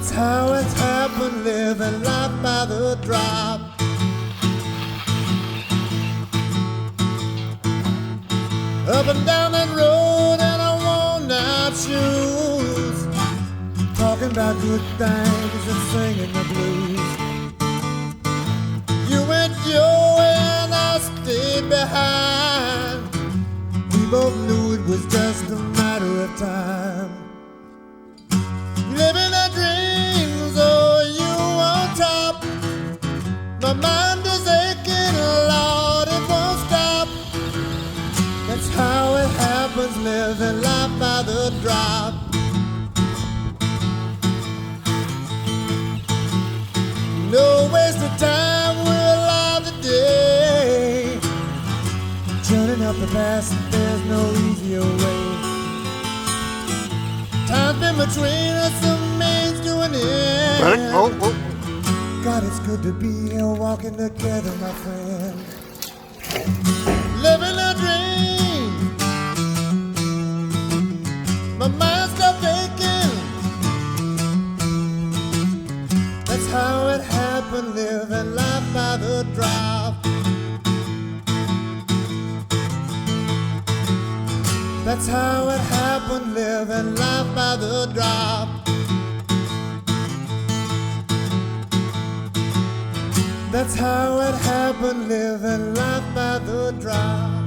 That's how it's happened, living life by the drop. Up and down that road in our worn out shoes, talking about good things and singing the blues. You went your way and I stayed behind. We both knew it was just a matter of time. Living our dreams, oh, you on top. My mind is aching, Lord, it won't stop. That's how it happens, living life by the drop. No waste of time, we're alive today. Turning up the past, there's no easier way. Time's been between us, a means to an end. God, it's good to be here walking together, my friend. Living a dream, my mind stopped aching. That's how it happened, living life by the drop. That's how it happened, living life by the drop. That's how it happened, living life by the drop.